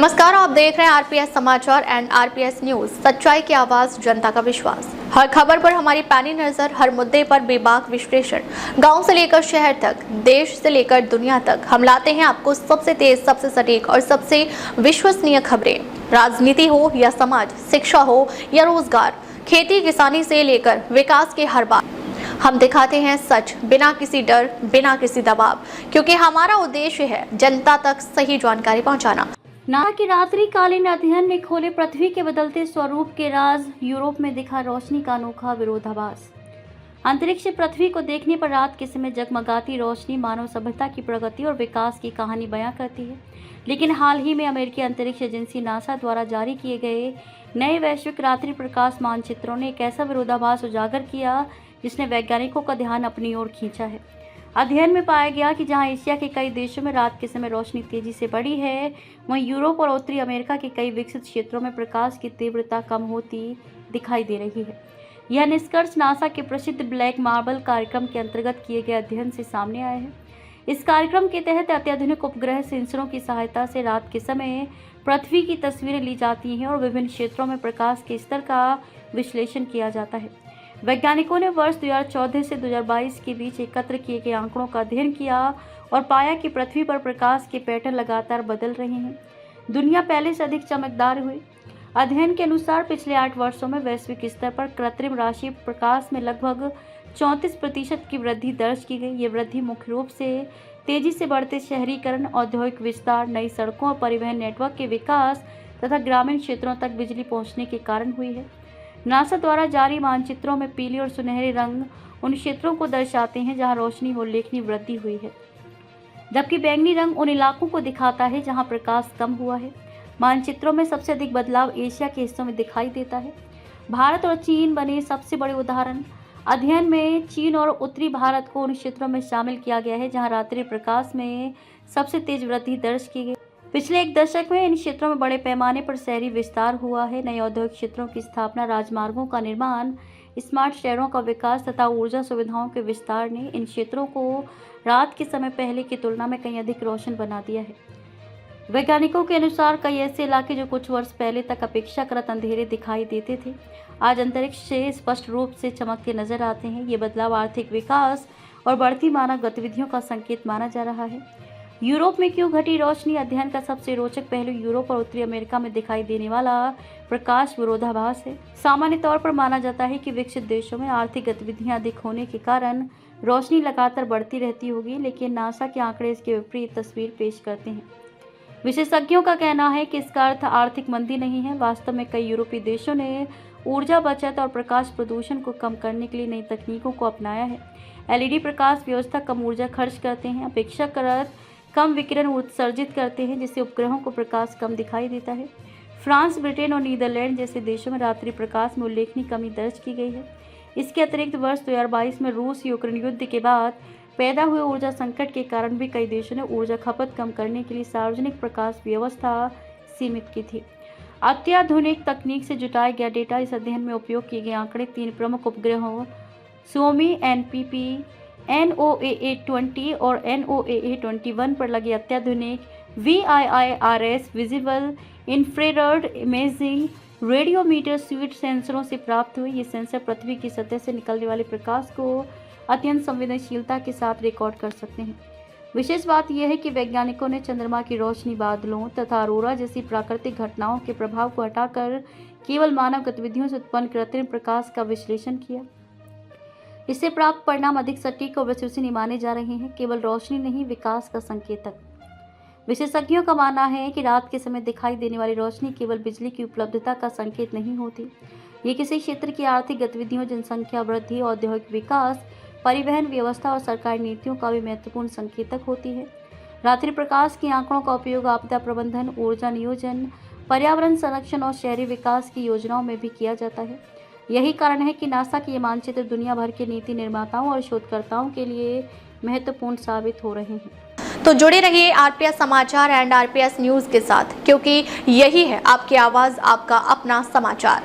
नमस्कार, आप देख रहे हैं आरपीएस समाचार एंड आरपीएस न्यूज। सच्चाई की आवाज, जनता का विश्वास। हर खबर पर हमारी पैनी नजर, हर मुद्दे पर बेबाक विश्लेषण। गांव से लेकर शहर तक, देश से लेकर दुनिया तक, हम लाते हैं आपको सबसे तेज, सबसे सटीक और सबसे विश्वसनीय खबरें। राजनीति हो या समाज, शिक्षा हो या रोजगार, खेती किसानी से लेकर विकास के हर बात, हम दिखाते हैं सच, बिना किसी डर, बिना किसी दबाव, क्योंकि हमारा उद्देश्य है जनता तक सही जानकारी पहुंचाना। नासा के रात्रिकालीन अध्ययन ने खोले पृथ्वी के बदलते स्वरूप के राज। यूरोप में दिखा रोशनी का अनोखा विरोधाभास। अंतरिक्ष से पृथ्वी को देखने पर रात के समय जगमगाती रोशनी मानव सभ्यता की प्रगति और विकास की कहानी बयां करती है। लेकिन हाल ही में अमेरिकी अंतरिक्ष एजेंसी नासा द्वारा जारी किए गए नए वैश्विक रात्रि प्रकाश मानचित्रों ने एक ऐसा विरोधाभास उजागर किया जिसने वैज्ञानिकों का ध्यान अपनी ओर खींचा है। अध्ययन में पाया गया कि जहां एशिया के कई देशों में रात के समय रोशनी तेजी से बढ़ी है, वहीं यूरोप और उत्तरी अमेरिका के कई विकसित क्षेत्रों में प्रकाश की तीव्रता कम होती दिखाई दे रही है। यह निष्कर्ष नासा के प्रसिद्ध ब्लैक मार्बल कार्यक्रम के अंतर्गत किए गए अध्ययन से सामने आए हैं। इस कार्यक्रम के तहत अत्याधुनिक उपग्रह सेंसरों की सहायता से रात के समय पृथ्वी की तस्वीरें ली जाती हैं और विभिन्न क्षेत्रों में प्रकाश के स्तर का विश्लेषण किया जाता है। वैज्ञानिकों ने वर्ष 2014 से 2022 के बीच एकत्र किए गए आंकड़ों का अध्ययन किया और पाया कि पृथ्वी पर प्रकाश के पैटर्न लगातार बदल रहे हैं। दुनिया पहले से अधिक चमकदार हुई। अध्ययन के अनुसार पिछले 8 वर्षों में वैश्विक स्तर पर कृत्रिम राशि प्रकाश में लगभग 34% की वृद्धि दर्ज की गई। ये वृद्धि मुख्य रूप से तेजी से बढ़ते शहरीकरण, औद्योगिक विस्तार, नई सड़कों और परिवहन नेटवर्क के विकास तथा ग्रामीण क्षेत्रों तक बिजली पहुंचने के कारण हुई है। नासा द्वारा जारी मानचित्रों में पीले और सुनहरे रंग उन क्षेत्रों को दर्शाते हैं जहां रोशनी में उल्लेखनीय वृद्धि हुई है, जबकि बैंगनी रंग उन इलाकों को दिखाता है जहां प्रकाश कम हुआ है। मानचित्रों में सबसे अधिक बदलाव एशिया के हिस्सों में दिखाई देता है। भारत और चीन बने सबसे बड़े उदाहरण। अध्ययन में चीन और उत्तरी भारत को उन क्षेत्रों में शामिल किया गया है जहाँ रात्रि प्रकाश में सबसे तेज वृद्धि दर्ज की गई। पिछले 1 दशक में इन क्षेत्रों में बड़े पैमाने पर शहरी विस्तार हुआ है। नए औद्योगिक क्षेत्रों की स्थापना, राजमार्गों का निर्माण, स्मार्ट शहरों का विकास तथा ऊर्जा सुविधाओं के विस्तार ने इन क्षेत्रों को रात के समय पहले की तुलना में कहीं अधिक रोशन बना दिया है। वैज्ञानिकों के अनुसार कई ऐसे इलाके जो कुछ वर्ष पहले तक अपेक्षाकृत अंधेरे दिखाई देते थे, आज अंतरिक्ष से स्पष्ट रूप से चमकते नजर आते हैं। ये बदलाव आर्थिक विकास और बढ़ती मानव गतिविधियों का संकेत माना जा रहा है। यूरोप में क्यों घटी रोशनी? अध्ययन का सबसे रोचक पहलू यूरोप और उत्तरी अमेरिका में दिखाई देने वाला प्रकाश विरोधाभास है। सामान्य तौर पर माना जाता है कि विकसित देशों में आर्थिक गतिविधियां अधिक होने के कारण रोशनी लगातार बढ़ती रहती होगी, लेकिन नासा के आंकड़े इसके विपरीत तस्वीर पेश करते हैं। विशेषज्ञों का कहना है कि इसका अर्थ आर्थिक मंदी नहीं है। वास्तव में कई यूरोपीय देशों ने ऊर्जा बचत और प्रकाश प्रदूषण को कम करने के लिए नई तकनीकों को अपनाया है। एलईडी प्रकाश व्यवस्था कम ऊर्जा खर्च करते हैं, अपेक्षाकृत कम विकिरण उत्सर्जित करते हैं, जिससे उपग्रहों को प्रकाश कम दिखाई देता है। फ्रांस, ब्रिटेन और नीदरलैंड जैसे देशों में रात्रि प्रकाश में उल्लेखनीय कमी दर्ज की गई है। इसके अतिरिक्त वर्ष 2022 में रूस यूक्रेन युद्ध के बाद पैदा हुए ऊर्जा संकट के कारण भी कई देशों ने ऊर्जा खपत कम करने के लिए सार्वजनिक प्रकाश व्यवस्था सीमित की थी। अत्याधुनिक तकनीक से जुटाया गया डेटा, इस अध्ययन में उपयोग किए गए आंकड़े 3 प्रमुख उपग्रहों Suomi NPP NOAA-20 और NOAA-21 पर लगे अत्याधुनिक VIIRS visible infrared imaging radiometer sweet सेंसरों से प्राप्त हुए। ये सेंसर पृथ्वी की सतह से निकलने वाले प्रकाश को अत्यंत संवेदनशीलता के साथ रिकॉर्ड कर सकते हैं। विशेष बात यह है कि वैज्ञानिकों ने चंद्रमा की रोशनी, बादलों तथा अरोरा जैसी प्राकृतिक घटनाओं के प्रभाव को हटाकर केवल मानव गतिविधियों से उत्पन्न कृत्रिम प्रकाश का विश्लेषण किया। इससे प्राप्त परिणाम अधिक सटीक और विश्वसनीय माने जा रहे हैं। केवल रोशनी नहीं, विकास का संकेतक। विशेषज्ञों का मानना है कि रात के समय दिखाई देने वाली रोशनी केवल बिजली की उपलब्धता का संकेत नहीं होती, ये किसी क्षेत्र की आर्थिक गतिविधियों, जनसंख्या वृद्धि, औद्योगिक विकास, परिवहन व्यवस्था और सरकारी नीतियों का भी महत्वपूर्ण संकेतक होती है। रात्रि प्रकाश के आंकड़ों का उपयोग आपदा प्रबंधन, ऊर्जा नियोजन, पर्यावरण संरक्षण और शहरी विकास की योजनाओं में भी किया जाता है। यही कारण है कि नासा के ये मानचित्र दुनिया भर के नीति निर्माताओं और शोधकर्ताओं के लिए महत्वपूर्ण साबित हो रहे हैं। तो जुड़े रहिए आरपीएस समाचार एंड आरपीएस न्यूज के साथ, क्योंकि यही है आपकी आवाज, आपका अपना समाचार।